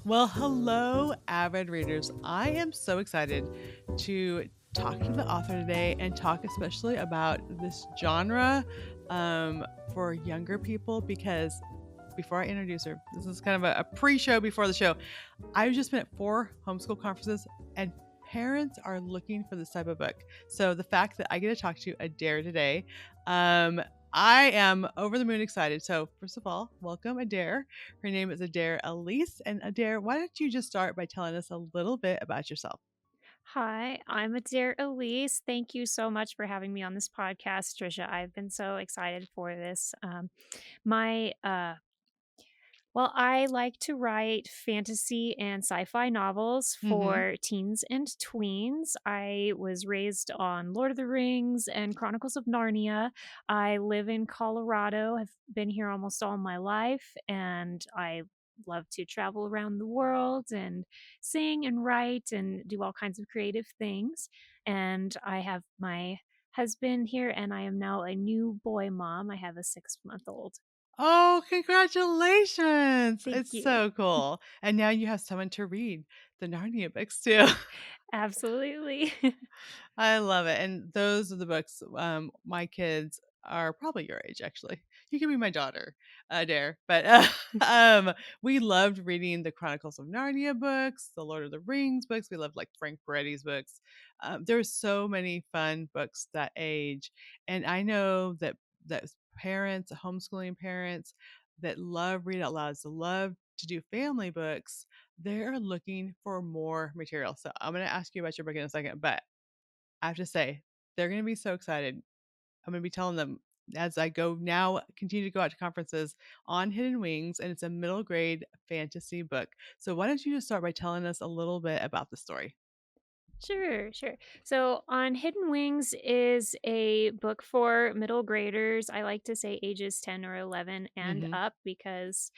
Well, hello, avid readers. I am so excited to talk to the author today and talk especially about this genre for younger people because before I introduce her, this is kind of a pre show before the show. I've just been at 4 homeschool conferences and parents are looking for this type of book. So the fact that I get to talk to Adare today, um, I am over the moon excited. So first of all, welcome Adare. Her name is Adare Elyse. And Adare, why don't you just start by telling us a little bit about yourself? Hi, I'm Adare Elyse. Thank you so much for having me on this podcast, Trisha. I've been so excited for this. My well, I like to write fantasy and sci-fi novels Mm-hmm. for teens and tweens. I was raised on Lord of the Rings and Chronicles of Narnia. I live in Colorado. I've been here almost all my life, and I love to travel around the world and sing and write and do all kinds of creative things. And I have my husband here, and I am now a new boy mom. I have a 6-month old. Oh, congratulations. Thank It's you. so cool. And now you have someone to read the Narnia books too. Absolutely. I love it. And those are the books my kids are probably your age actually. You can be my daughter, Dare. But we loved reading the Chronicles of Narnia books, the Lord of the Rings books. We loved like Frank Peretti's books. There were so many fun books that age. And I know that parents, homeschooling parents that love read out loud, that love to do family books, they're looking for more material. So I'm going to ask you about your book in a second, but I have to say, they're going to be so excited. I'm going to be telling them as I go now, continue to go out to conferences on Hidden Wings, and it's a middle grade fantasy book. So, why don't you just start by telling us a little bit about the story? Sure, sure. So, On Hidden Wings is a book for middle graders. I like to say ages 10 or 11 and Hmm. up because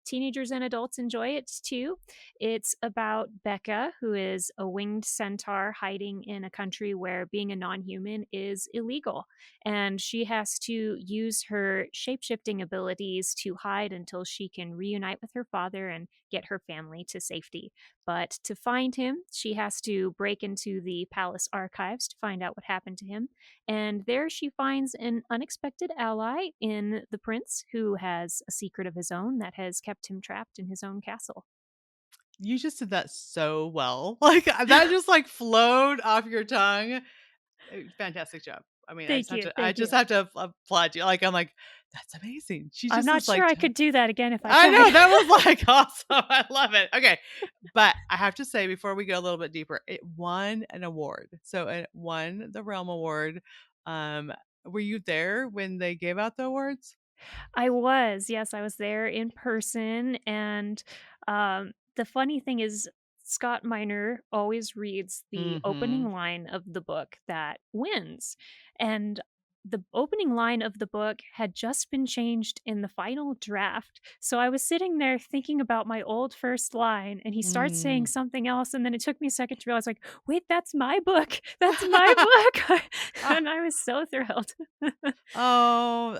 teenagers and adults enjoy it too. It's about Becca, who is a winged centaur hiding in a country where being a non human is illegal. And she has to use her shapeshifting abilities to hide until she can reunite with her father and get her family to safety. But to find him, she has to break into the palace archives to find out what happened to him. And there she finds an unexpected ally in the prince, who has a secret of his own that has kept him trapped in his own castle. You just did that so well. Like that just like flowed off your tongue. Fantastic job. I mean, Thank you. I Thank just you. have to applaud you. Like I'm like, that's amazing. She I'm just not is sure like I could do that again if I I tried. know, that was, like, awesome, I love it. Okay, but I have to say before we go a little bit deeper, it won an award. So it won the Realm Award. Um, were you there when they gave out the awards? I was, yes, I was there in person, and, the funny thing is Scott Miner always reads the Mhm. opening line of the book that wins, and the opening line of the book had just been changed in the final draft, so I was sitting there thinking about my old first line, and he starts saying Mm. something else, and then it took me a second to realize, like, "Wait, that's my book! That's my book!" Ah, And I was so thrilled. oh,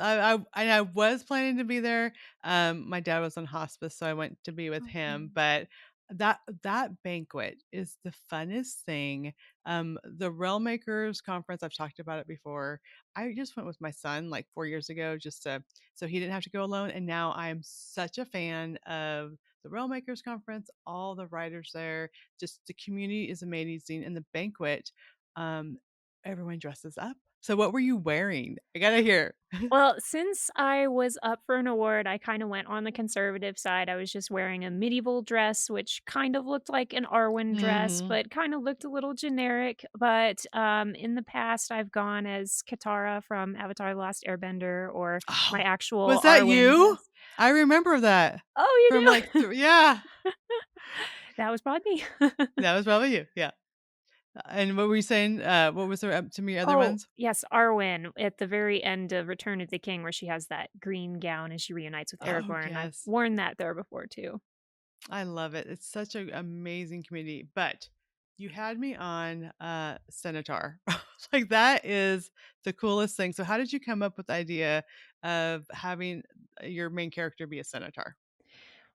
I was planning to be there. My dad was on hospice, so I went to be with him, Mhm. but that banquet is the funnest thing. The Realm Makers conference, I've talked about it before. I just went with my son like 4 years ago just to so he didn't have to go alone, and now I am such a fan of the Realm Makers conference, all the writers there, just the community is amazing, and the banquet, um, everyone dresses up. So what were you wearing? I gotta hear. Well, since I was up for an award, I kinda went on the conservative side. I was just wearing a medieval dress, which kind of looked like an Arwen dress, Mhm. but kinda looked a little generic. But, in the past, I've gone as Katara from Avatar: The Last Airbender or my Oh, was actual that Arwen you? dress. I remember that Oh, from, you like, do? yeah, That was probably me. that was probably you, yeah. And what were you saying? What was there up to me other Oh, ones? yes, Arwen at the very end of Return of the King, where she has that green gown and she reunites with Oh, Aragorn. I've yes. worn that there before too. I love it. It's such an amazing community, but you had me on, Centaur. Like, that is the coolest thing. So how did you come up with the idea of having your main character be a Centaur?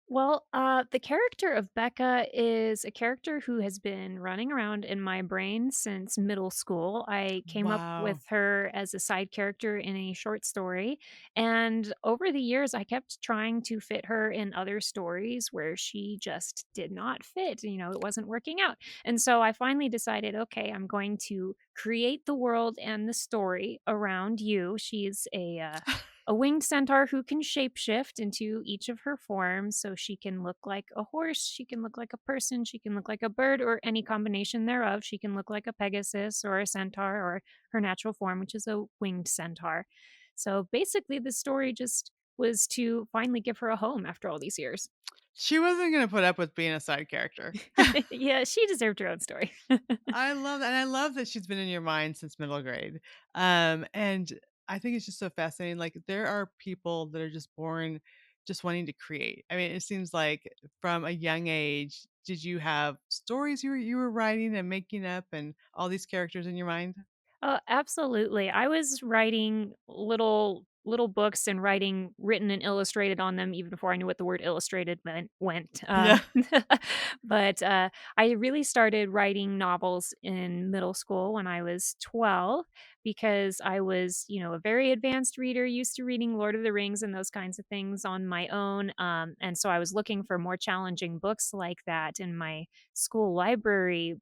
The character of Becca is a character who has been running around in my brain since middle school. I came up with Wow. her as a side character in a short story, and over the years, I kept trying to fit her in other stories where she just did not fit. It wasn't working out. And so I finally decided, okay, I'm going to create the world and the story around you. She's a winged centaur who can shapeshift into each of her forms. So she can look like a horse, she can look like a person, she can look like a bird, or any combination thereof. She can look like a Pegasus or a centaur or her natural form, which is a winged centaur. So basically, the story just was to finally give her a home after all these years. She wasn't gonna put up with being a side character. Yeah, she deserved her own story. I love that, and I love that she's been in your mind since middle grade. And I think it's just so fascinating. Like there are people that are just born just wanting to create. I mean, it seems like from a young age, did you have stories you were writing and making up and all these characters in your mind? Oh, absolutely. I was writing little books and writing written and illustrated on them even before I knew what the word illustrated went. Yeah. But I really started writing novels in middle school when I was 12 because I was, a very advanced reader, used to reading Lord of the Rings and those kinds of things on my own. And so I was looking for more challenging books like that, in my school library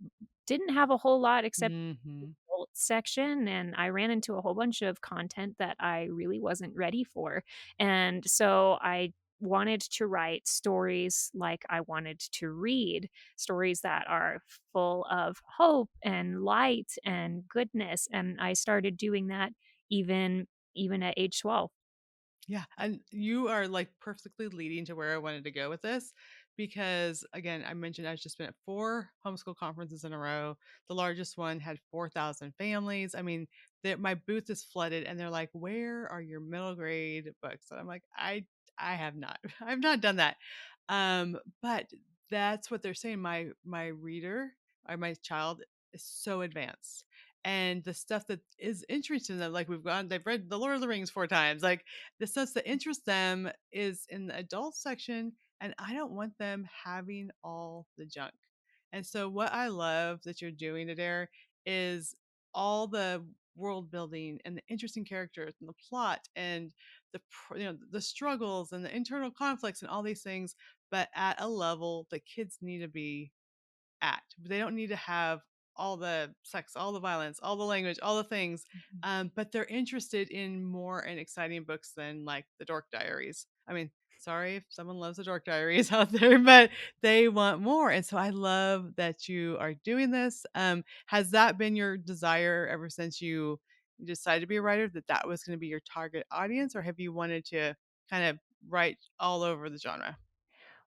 didn't have a whole lot except Mhm. adult section, and I ran into a whole bunch of content that I really wasn't ready for. And so I wanted to write stories like I wanted to read, stories that are full of hope and light and goodness. And I started doing that even at age 12. Yeah, and you are like perfectly leading to where I wanted to go with this because again, I mentioned I've just been at 4 homeschool conferences in a row. The largest one had 4,000 families. I mean, my booth is flooded and they're like, "Where are your middle grade books?" And I'm like, I have not. I've not done that." But that's what they're saying. My reader or my child is so advanced. And the stuff that is interesting to them, like they've read The Lord of the Rings 4 times. Like the stuff that interests them is in the adult section, and I don't want them having all the junk. And so, what I love that you're doing, Adair, is all the world building and the interesting characters and the plot and the struggles and the internal conflicts and all these things, but at a level that kids need to be at. They don't need to have all the sex, all the violence, all the language, all the things. Mhm. But they're interested in more and exciting books than like the Dork Diaries. I mean, sorry if someone loves the Dork Diaries out there, but they want more. And so I love that you are doing this. Has that been your desire ever since you decided to be a writer, that that was going to be your target audience, or have you wanted to kind of write all over the genre?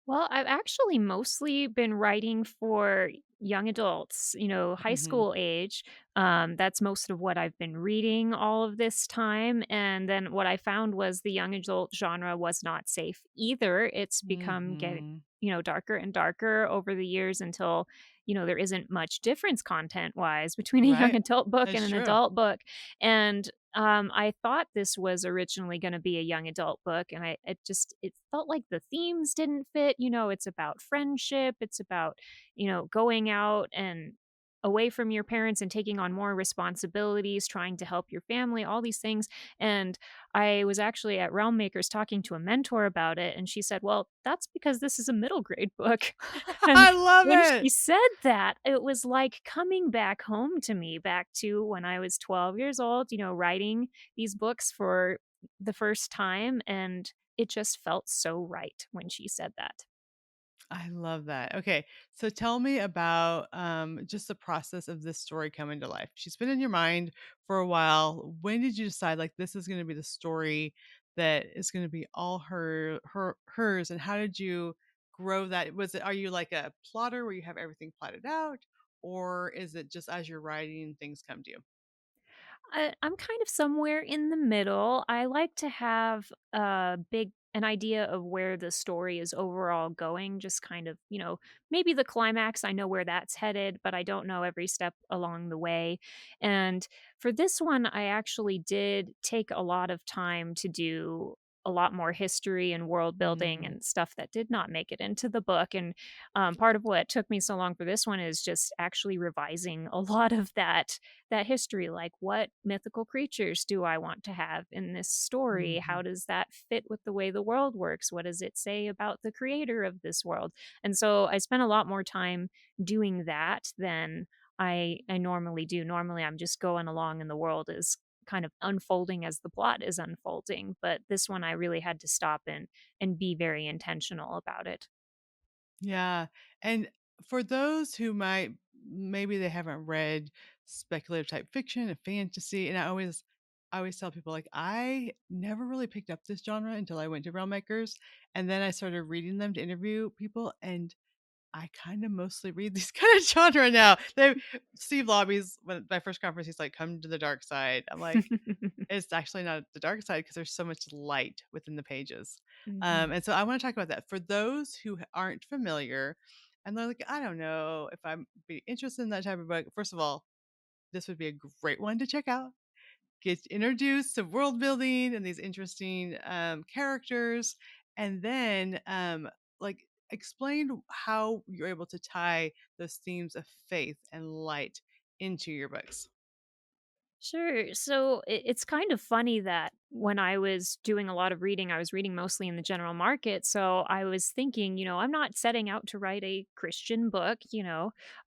Well, I've actually mostly been writing for young adults, high Hmm. school age. That's most of what I've been reading all of this time. And then what I found was the young adult genre was not safe either. It's become getting, Hmm. darker and darker over the years until, there isn't much difference content wise between a young Right. adult book and That's an true. adult book. And I thought this was originally gonna be a young adult book, and it felt like the themes didn't fit. It's about friendship, it's about, going out and away from your parents and taking on more responsibilities, trying to help your family, all these things. And I was actually at Realm Makers talking to a mentor about it, and she said, "Well, that's because this is a middle grade book." And I love when she it. said that, it was like coming back home to me, back to when I was 12 years old, writing these books for the first time, and it just felt so right when she said that. I love that. Okay, so tell me about just the process of this story coming to life. She's been in your mind for a while. When did you decide like this is going to be the story that is going to be all hers? And how did you grow that? Was it, are you like a plotter where you have everything plotted out, or is it just as you're writing things come to you? I'm kind of somewhere in the middle. I like to have an idea of where the story is overall going, just kind of, maybe the climax, I know where that's headed, but I don't know every step along the way. And for this one, I actually did take a lot of time to do a lot more history and world building Mm. and stuff that did not make it into the book. And part of what took me so long for this one is just actually revising a lot of that history. Like, what mythical creatures do I want to have in this story? How Mhm. does that fit with the way the world works? What does it say about the creator of this world? And so I spent a lot more time doing that than I normally do. Normally, I'm just going along and the world is kind of unfolding as the plot is unfolding, but this one I really had to stop and be very intentional about it. Yeah, and for those who might maybe they haven't read speculative type fiction and fantasy, and I always tell people, like, I never really picked up this genre until I went to Realm Makers, and then I started reading them to interview people, and I kinda mostly read these kind of genre now. They Steve Lobby's when my first conference, he's like, "Come to the dark side." I'm like, it's actually not the dark side because there's so much light within the pages. Mhm. And so I want to talk about that for those who aren't familiar and they're like, I don't know if I'm be interested in that type of book. First of all, this would be a great one to check out. Get introduced to world building and these interesting characters, and then like explain how you're able to tie those themes of faith and light into your books. Sure. So it's kind of funny that when I was doing a lot of reading, I was reading mostly in the general market. So I was thinking, I'm not setting out to write a Christian book.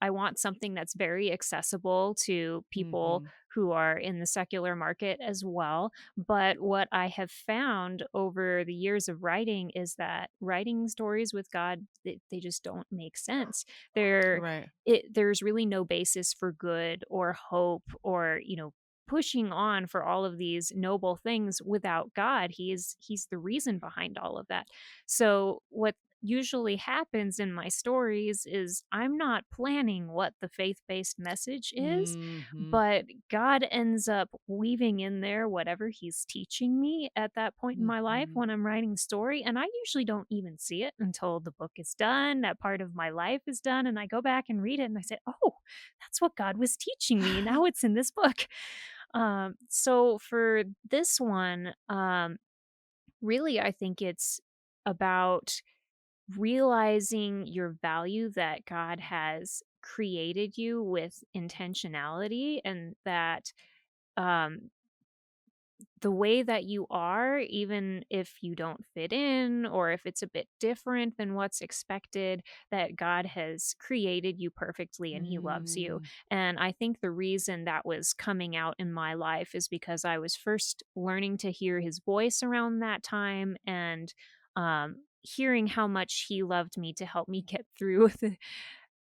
I want something that's very accessible to people Hmm. who are in the secular market as well. But what I have found over the years of writing is that writing stories with God, they just don't make sense. They're Right. there's really no basis for good or hope or pushing on for all of these noble things without God. He's the reason behind all of that. So what usually happens in my stories is I'm not planning what the faith-based message is, Hmm. but God ends up weaving in there whatever he's teaching me at that point in my life Mhm. when I'm writing the story, and I usually don't even see it until the book is done, that part of my life is done, and I go back and read it and I say, "Oh, that's what God was teaching me. Now it's in this book." So for this one, really, I think it's about realizing your value that God has created you with intentionality and that um, the way that you are, even if you don't fit in or if it's a bit different than what's expected, that God has created you perfectly and He loves you. Mm. And I think the reason that was coming out in my life is because I was first learning to hear His voice around that time and hearing how much He loved me to help me get through the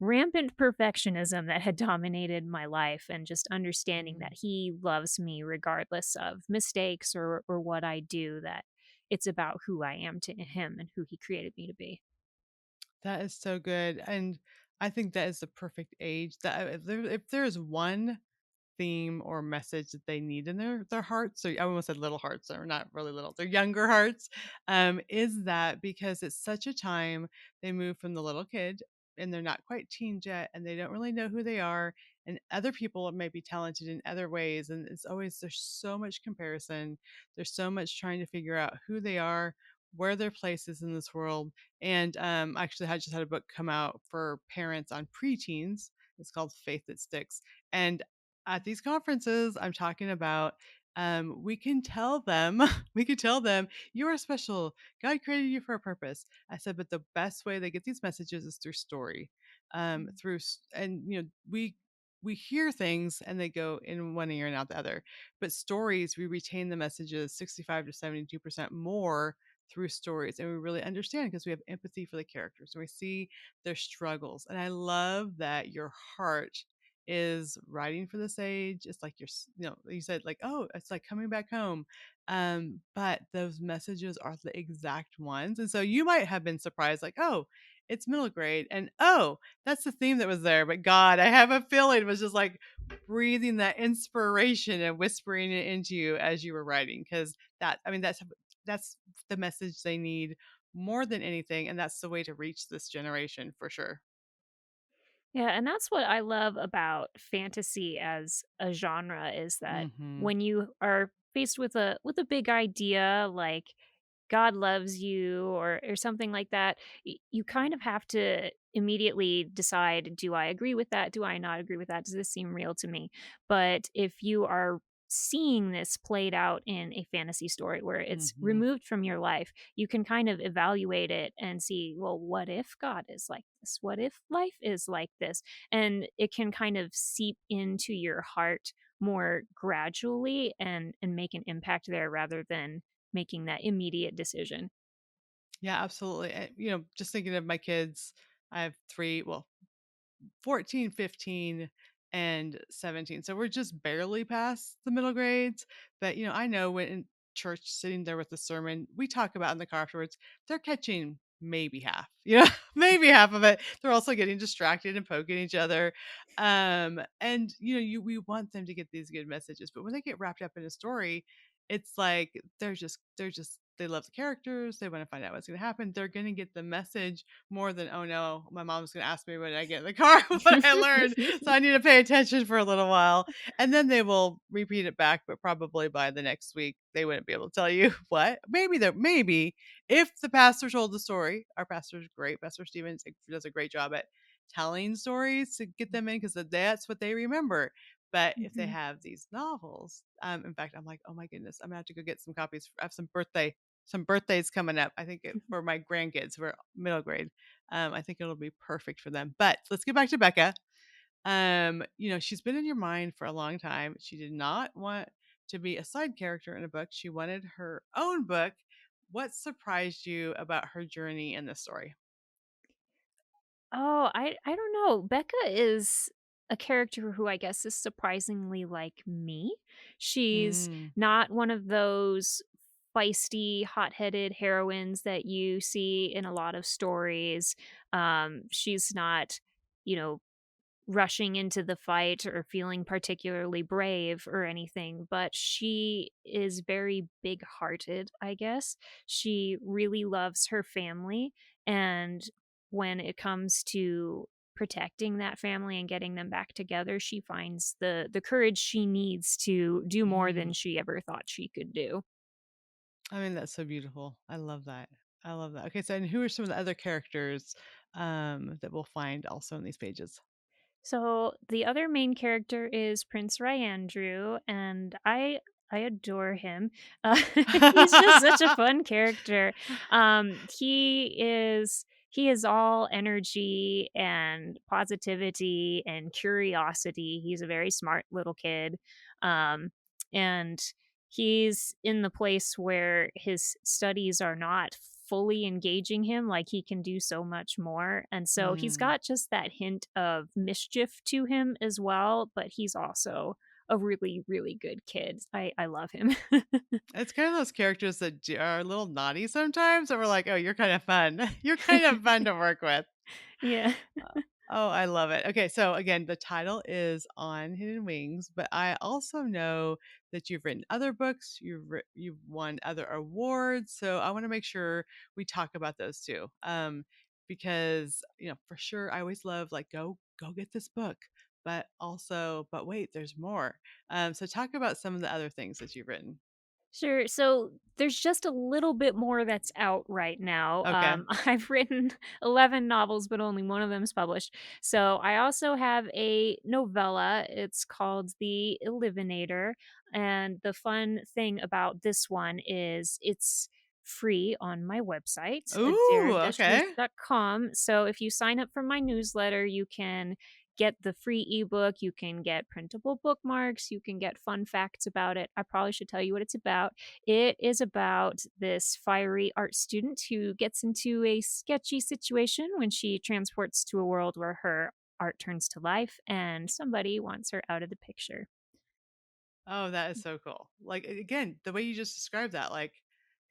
rampant perfectionism that had dominated my life and just understanding that Mm. he loves me regardless of mistakes or what I do, that it's about who I am to him and who he created me to be. That is so good, and I think that is the perfect age that if there is one theme or message that they need in their hearts, or I almost said little hearts, they're not really little, they're younger hearts, is that because it's such a time they move from the little kid and they're not quite teens yet and they don't really know who they are, and other people may be talented in other ways, and it's always there's so much comparison, there's so much trying to figure out who they are, where their place is in this world. And actually I just had a book come out for parents on preteens. It's called Faith That Sticks. And at these conferences, I'm talking about we can tell them, we can tell them, you are special. God created you for a purpose. I said, but the best way they get these messages is through story, and we hear things and they go in one ear and out the other. But stories, we retain the messages 65 to 72% more through stories, and we really understand because we have empathy for the characters and we see their struggles. And I love that your heart is writing for this age. It's like you said, like, oh, it's like coming back home. But those messages are the exact ones. And so you might have been surprised, like, oh, it's middle grade. And oh, that's the theme that was there. But God, I have a feeling it was just like breathing that inspiration and whispering it into you as you were writing. Cause that's the message they need more than anything. And that's the way to reach this generation for sure. Yeah, and that's what I love about fantasy as a genre is that Hmm. when you are faced with a big idea like God loves you or something like that, you kind of have to immediately decide, do I agree with that? Do I not agree with that? Does this seem real to me? But if you are seeing this played out in a fantasy story where it's Mhm. removed from your life, you can kind of evaluate it and see, well, what if God is like this? What if life is like this? And it can kind of seep into your heart more gradually and make an impact there rather than making that immediate decision. Yeah, absolutely. Just thinking of my kids, I have 3, well, 14, 15, and 17. So we're just barely past the middle grades. But, I know when in church, sitting there with the sermon, we talk about in the car afterwards, they're catching maybe half, maybe half of it. They're also getting distracted and poking each other. And we want them to get these good messages, but when they get wrapped up in a story, it's like they love the characters. They want to find out what's going to happen. They're going to get the message more than, oh no, my mom's going to ask me when I get in the car what I learned. So I need to pay attention for a little while. And then they will repeat it back, but probably by the next week, they wouldn't be able to tell you what. Maybe if the pastor told the story, our pastor's great. Pastor Stevens does a great job at telling stories to get them in because that's what they remember. But if they Mhm. have these novels, in fact, I'm like, oh my goodness, I'm gonna have to go get some copies. I have some birthdays coming up. I think for my grandkids who are middle grade. I think it'll be perfect for them. But let's get back to Becca. She's been in your mind for a long time. She did not want to be a side character in a book. She wanted her own book. What surprised you about her journey in this story? Oh, I don't know. Becca is a character who I guess is surprisingly like me. She's Mm, not one of those feisty, hot-headed heroines that you see in a lot of stories. She's not, you know, rushing into the fight or feeling particularly brave or anything, but she is very big hearted, I guess. She really loves her family. And when it comes to protecting that family and getting them back together, she finds the courage she needs to do more than mm. she ever thought she could do. I mean, that's so beautiful. I love that. I love that. Okay, so and who are some of the other characters that we'll find also in these pages? So the other main character is Prince Ryandrew, and I adore him. He's just such a fun character. He is all energy and positivity and curiosity. He's a very smart little kid, and he's in the place where his studies are not fully engaging him, like, he can do so much more, and so he's Mm. got just that hint of mischief to him as well, but he's also a really, really good kid. I love him. It's kind of those characters that are a little naughty sometimes, and we're like, "Oh, you're kind of fun. You're kind of fun to work with." Yeah. Oh, I love it. Okay, so again, the title is On Hidden Wings, but I also know that you've written other books, you've won other awards, so I want to make sure we talk about those too. Because for sure, I always love like go get this book, but also, but wait, there's more. So talk about some of the other things that you've written. Sure. So there's just a little bit more that's out right now. Okay. I've written 11 novels, but only one of them is published. So I also have a novella. It's called The Eliminator. And the fun thing about this one is it's free on my website, Ooh, okay. adare-elyse.com. So if you sign up for my newsletter, you can get the free ebook, you can get printable bookmarks, you can get fun facts about it. I probably should tell you what it's about. It is about this fiery art student who gets into a sketchy situation when she transports to a world where her art turns to life and somebody wants her out of the picture. Oh, that is so cool. Like, again, the way you just described that, like,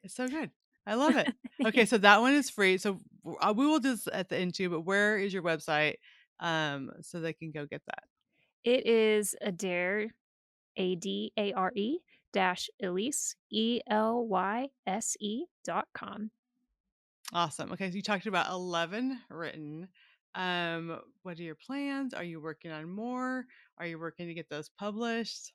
it's so good. I love it. Okay, so that one is free. So we will do this at the end too, but where is your website so they can go get that? It is Adare, Adare dash Elyse, ELYSE.com. Awesome. Okay, so you talked about 11 written. What are your plans? Are you working on more? Are you working to get those published?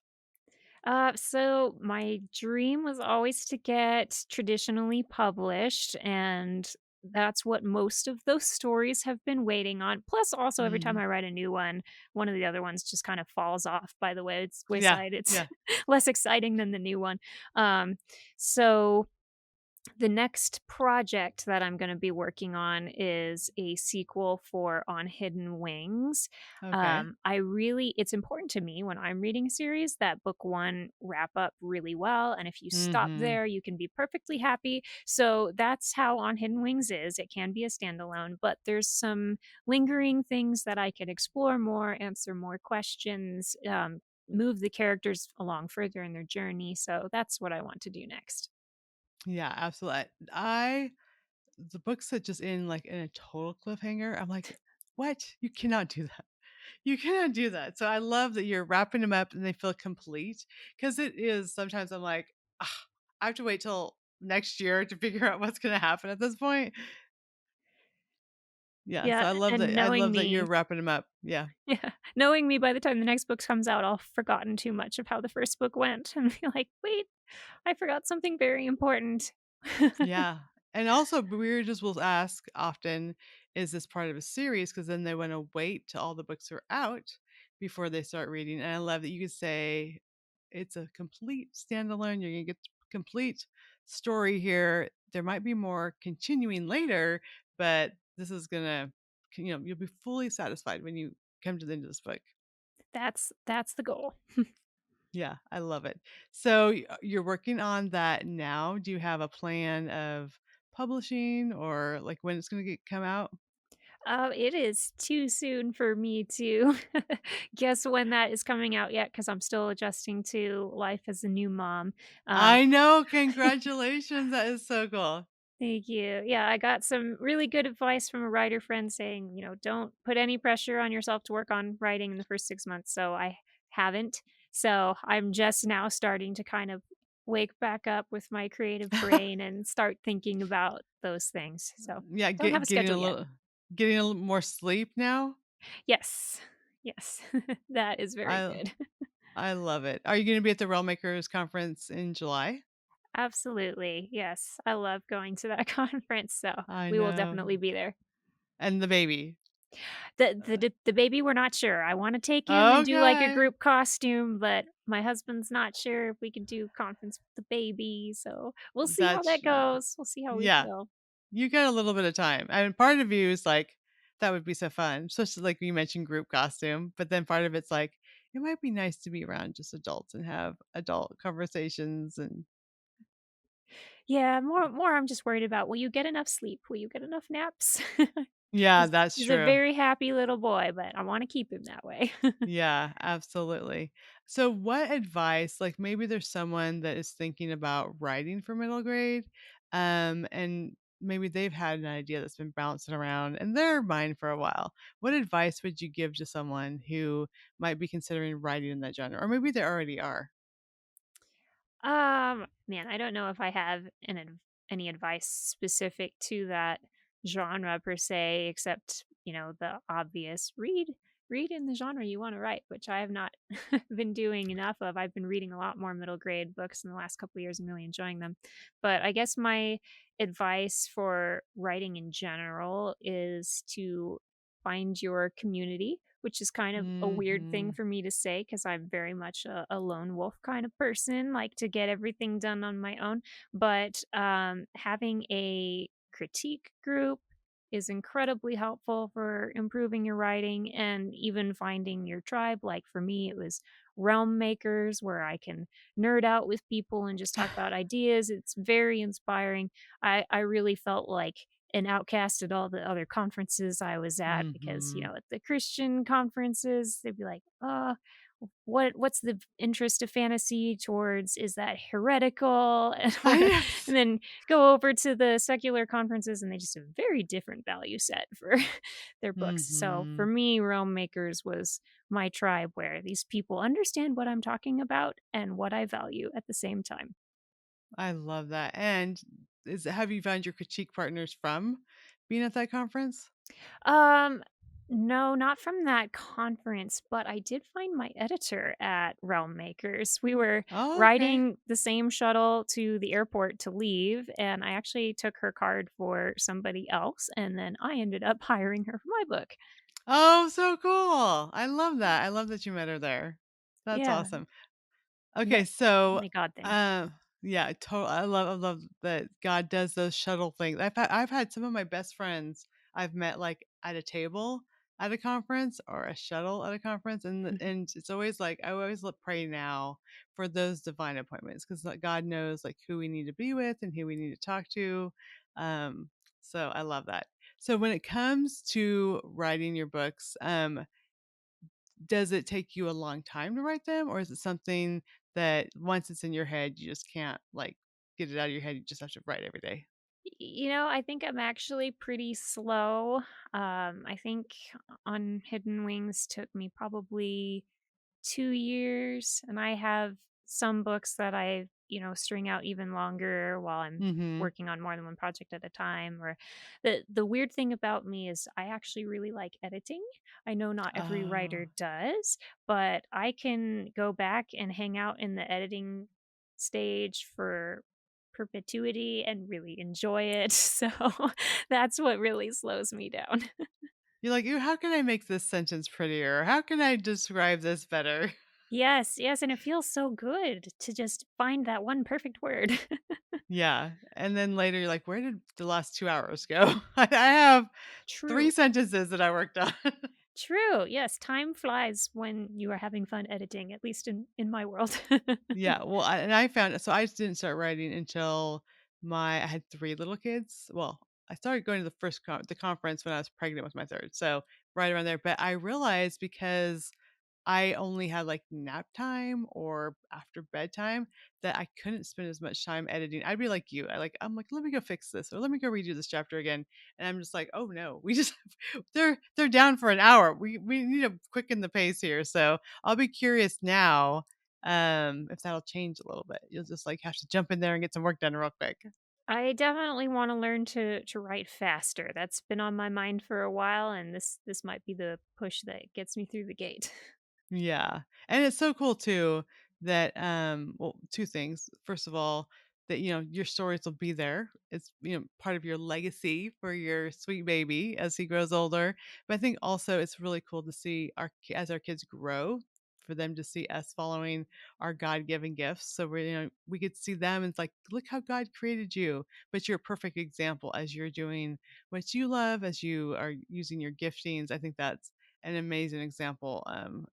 So my dream was always to get traditionally published, and that's what most of those stories have been waiting on. Plus, also every time Mhm. I write a new one of the other ones just kind of falls off by the way it's Yeah, wayside. It's yeah. less exciting than the new one. Um, so the next project that I'm gonna be working on is a sequel for On Hidden Wings. Okay. I really it's important to me when I'm reading a series that book 1 wrap up really well, and if you stop Mhm. there, you can be perfectly happy. So that's how On Hidden Wings is. It can be a standalone, but there's some lingering things that I could explore more, answer more questions, move the characters along further in their journey. So that's what I want to do next. Yeah, absolutely. I the books that just end, like, in a total cliffhanger, I'm like, "What? You cannot do that. You cannot do that." So I love that you're wrapping them up and they feel complete, because it is sometimes I'm like, "Ugh, I have to wait till next year to figure out what's gonna happen at this point." Yeah, so Yeah, and I knowing love that you're me wrapping them up. Yeah. yeah, knowing me by the time the next book comes out, I'll have forgotten too much of how the first book went and be like, "Wait, I forgot something very important." Yeah. And also, readers will ask often, is this part of a series? Because then they want to wait till all the books are out before they start reading. And I love that you could say it's a complete standalone. You're going to get the complete story here. There might be more continuing later, but this is going to, you'll be fully satisfied when you come to the end of this book. That's the goal. Yeah, I love it. So you're working on that now. Do you have a plan of publishing or like when it's going to come out? It is too soon for me to guess when that is coming out yet because 'cause I'm still adjusting to life as a new mom. Um I know. Congratulations. That is so cool. Thank you. Yeah, I got some really good advice from a writer friend saying, don't put any pressure on yourself to work on writing in the first 6 months. So I haven't. So I'm just now starting to kind of wake back up with my creative brain and start thinking about those things. So Yeah, don't have a schedule yet. getting a little more sleep now. Yes. Yes. That is very I good. I love it. Are you going to be at the Realm Makers conference in July? Absolutely. Yes. I love going to that conference. So I we will definitely know. be there. And the baby. The baby, we're not sure. I wanna take him and do, like, a Okay. group costume, but my husband's not sure if we could do conference with the baby, so we'll see how That's that goes. We'll see how we Yeah. feel. You got a little bit of time. I mean, part of you is like, that would be so fun, especially like you mentioned group costume. But then part of it's like, it might be nice to be around just adults and have adult conversations. And Yeah, more I'm just worried about, will you get enough sleep? Will you get enough naps? yeah, He's that's he's a true. very happy little boy, but I wanna keep him that way. Yeah, absolutely. So, what advice, like maybe there's someone that is thinking about writing for middle grade, and maybe they've had an idea that's been bouncing around in their mind for a while. What advice would you give to someone who might be considering writing in that genre, or maybe they already are? Man, I don't know if I have any advice specific to that genre per se, except, the obvious read in the genre you want to write, which I have not been doing enough of. I've been reading a lot more middle grade books in the last couple of years and really enjoying them. But I guess my advice for writing in general is to find your community, which is kind of a weird thing Mhm. for me to say because I'm very much a lone wolf kind of person, like to get everything done on my own. But having a critique group is incredibly helpful for improving your writing and even finding your tribe. Like for me, it was Realm Makers, where I can nerd out with people and just talk about ideas. It's very inspiring. I really felt like an outcast at all the other conferences I was at because, Mhm. at the Christian conferences, they'd be like, what's the interest of fantasy towards? Is that heretical?" And Yes. and then go over to the secular conferences and they just have a very different value set for their books. So for Mhm. me, Realm Makers was my tribe where these people understand what I'm talking about and what I value at the same time. I love that. And have you found your critique partners from being at that conference? Um, No, not from that conference, but I did find my editor at Realm Makers. We were Oh, okay. riding the same shuttle to the airport to leave, and I actually took her card for somebody else, and then I ended up hiring her for my book. Oh, so cool. I love that. I love that you met her there. That's Yeah, awesome. Okay, that so, definitely God thing. um, yeah, I love that God does those shuttle things. I've had some of my best friends I've met, like, at a table at a conference or a shuttle at a conference, and it's always like I always look pray now for those divine appointments 'cause, like, God knows, like, who we need to be with and who we need to talk to, um, so I love that. So when it comes to writing your books, does it take you a long time to write them, or is it something that once it's in your head, you just can't, like, get it out of your head, you just have to write every day? I think I'm actually pretty slow. I think on Hidden Wings took me probably 2 years, and I have some books that I string out even longer while I'm Mhm. working on more than one project at a time. Or the weird thing about me is I actually really like editing. I know not every writer Oh. does, but I can go back and hang out in the editing stage for perpetuity and really enjoy it. So that's what really slows me down. You're like, "Ooh, how can I make this sentence prettier? How can I describe this better?" Yes, yes, and it feels so good to just find that one perfect word. Yeah, and then later you're like, "Where did the last 2 hours go?" I have 3 True. sentences that I worked on. True. Yes, time flies when you are having fun editing, at least in my world. Yeah, well, I found so I didn't start writing until I had 3 little kids. Well, I started going to the first the conference when I was pregnant with my 3rd, so right around there, but I realized because I only had, like, nap time or after bedtime that I couldn't spend as much time editing. I'd be like you, I'm like, "Let me go fix this," or "Let me go redo this chapter again," and I'm just like, "Oh, no, we just they're down for an hour. We need to quicken the pace here," so I'll be curious now, if that'll change a little bit. You'll just, like, have to jump in there and get some work done real quick. I definitely wanna learn to write faster. That's been on my mind for a while, and this might be the push that gets me through the gate. Yeah, and it's so cool too that, well, 2 things. First of all, that, your stories will be there. It's, part of your legacy for your sweet baby as he grows older. But I think also it's really cool to see as our kids grow, for them to see us following our God-given gifts. So we could see them and it's like, "Look how God created you." But you're a perfect example as you're doing what you love, as you are using your giftings. I think that's an amazing example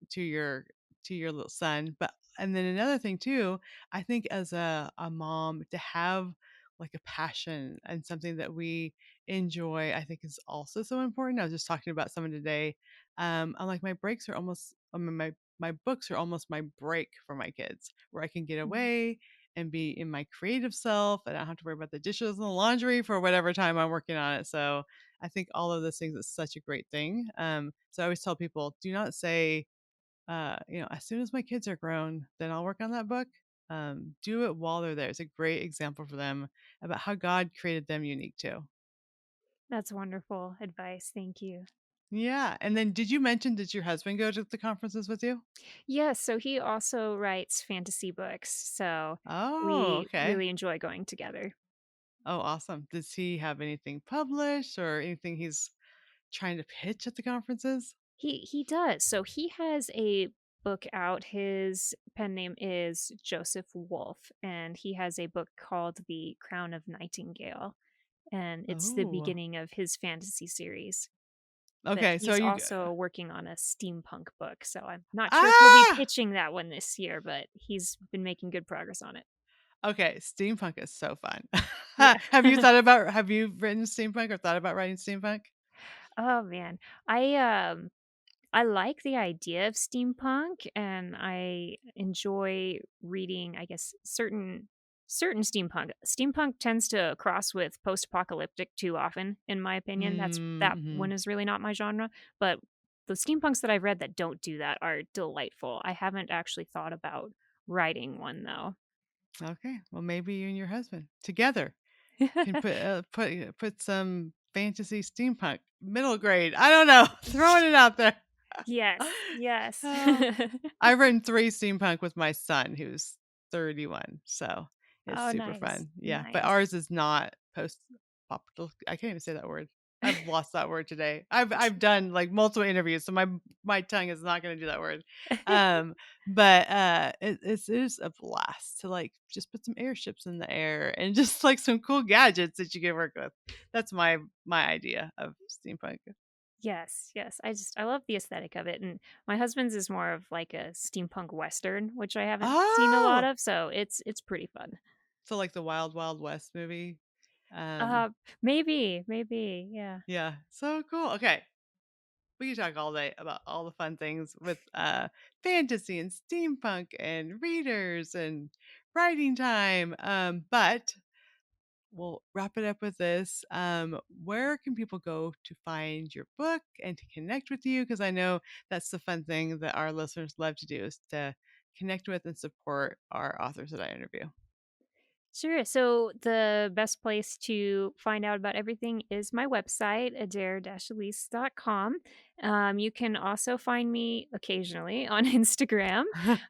to your little son. But and then another thing too, I think as a mom to have like a passion and something that we enjoy, I think is also so important. I was just talking about someone today. I'm like my breaks are almost I mean, my books are almost my break for my kids where I can get Mhm. away and be in my creative self and I don't have to worry about the dishes and the laundry for whatever time I'm working on it. So I think all of those things is such a great thing. So I always tell people, do not say, as soon as my kids are grown, then I'll work on that book. Do it while they're there. It's a great example for them about how God created them unique too. That's wonderful advice, thank you. Yeah. And then did you mention, did your husband go to the conferences with you? Yes, so he also writes fantasy books, so Oh, we okay. really enjoy going together. Oh, awesome. Does he have anything published or anything he's trying to pitch at the conferences? He does. So he has a book out. His pen name is Joseph Wolfe, and he has a book called The Crown of Nightingale, and it's the Oh, beginning of his fantasy series. But okay. So he's you, also working on a steampunk book, so I'm not sure if he'll be ah, pitching that one this year, but he's been making good progress on it. okay, steampunk is so fun. Yeah. Have you written steampunk or thought about writing steampunk? Oh, man. I like the idea of steampunk, and I enjoy reading, I guess, certain steampunk. Steampunk tends to cross with post-apocalyptic too often, in my opinion. That one Mhm. is really not my genre, but the steampunks that I've read that don't do that are delightful. I haven't actually thought about writing one though. Okay, well, maybe you and your husband together can put some fantasy steampunk. middle grade. I don't know. Throwing it out there. Yes, yes. Oh, I've written 3 steampunk with my son who's 31, so it's Oh, super nice, fun. Yeah, but nice. ours is not post I can't even say that word. I've lost that word today. I've done, like, multiple interviews, so my tongue is not gonna do that word. Um, but, it is a blast to, like, just put some airships in the air and just, like, some cool gadgets that you can work with. That's my idea of steampunk. Yes, yes. I love the aesthetic of it, and my husband's is more of like a steampunk western, which I haven't seen a lot Oh! of, so it's pretty fun. So, like, the Wild Wild West movie? Um, Uh, maybe, yeah. yeah, so cool. Okay, we could talk all day about all the fun things with, fantasy and steampunk and readers and writing time, but we'll wrap it up with this. Where can people go to find your book and to connect with you? Because I know that's the fun thing that our listeners love to do is to connect with and support our authors that I interview. Sure. So the best place to find out about everything is my website, adare-elise.com. You can also find me occasionally on Instagram.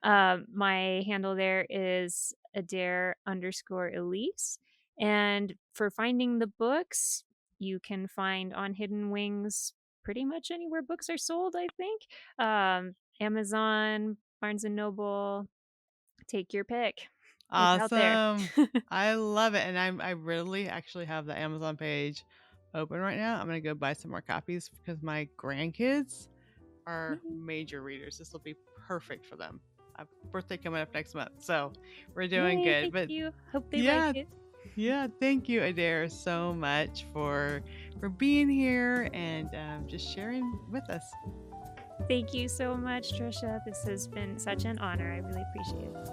My handle there is Adare_Elise. And for finding the books, you can find on Hidden Wings pretty much anywhere books are sold, I think. Amazon, Barnes and Noble, take your pick. It's out there. Awesome. I love it, and I really actually have the Amazon page open right now. I'm gonna go buy some more copies because my grandkids are Yay. major readers. This will be perfect for them. I have a birthday coming up next month, so we're doing Yay, good. thank But you. Hope they like yeah, it. yeah, thank you, Adair, so much for being here and just sharing with us. Thank you so much, Trisha. This has been such an honor. I really appreciate it.